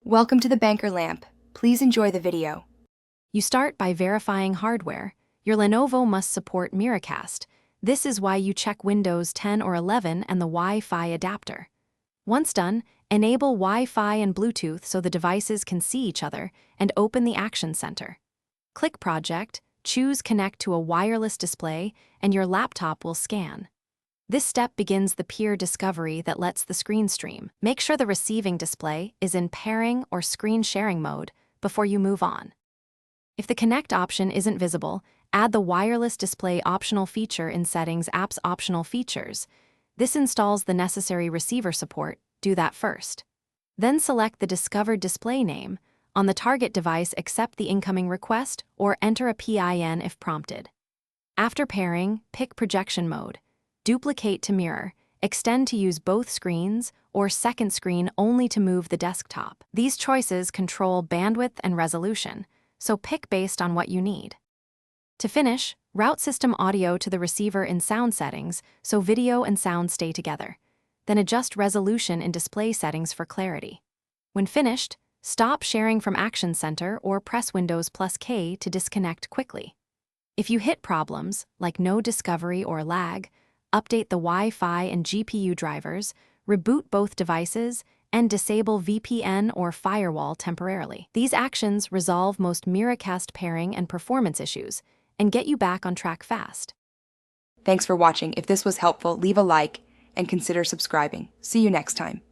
Welcome to the Banker Lamp. Please enjoy the video. You start by verifying hardware. Your Lenovo must support Miracast. This is why you check Windows 10 or 11 and the Wi-Fi adapter. Once done, enable Wi-Fi and Bluetooth so the devices can see each other, and open the Action Center. Click Project, choose Connect to a wireless display, and your laptop will scan. This step begins the peer discovery that lets the screen stream. Make sure the receiving display is in pairing or screen sharing mode before you move on. If the Connect option isn't visible, add the Wireless Display optional feature in Settings Apps Optional Features. This installs the necessary receiver support. Do that first. Then select the discovered display name. On the target device, accept the incoming request or enter a PIN if prompted. After pairing, pick Projection Mode. Duplicate to mirror, extend to use both screens, or second screen only to move the desktop. These choices control bandwidth and resolution, so pick based on what you need. To finish, route system audio to the receiver in sound settings so video and sound stay together. Then adjust resolution in display settings for clarity. When finished, stop sharing from Action Center or press Windows +K to disconnect quickly. If you hit problems, like no discovery or lag, update the Wi-Fi and GPU drivers, reboot both devices, and disable VPN or firewall temporarily. These actions resolve most Miracast pairing and performance issues and get you back on track fast. Thanks for watching. If this was helpful, leave a like and consider subscribing. See you next time.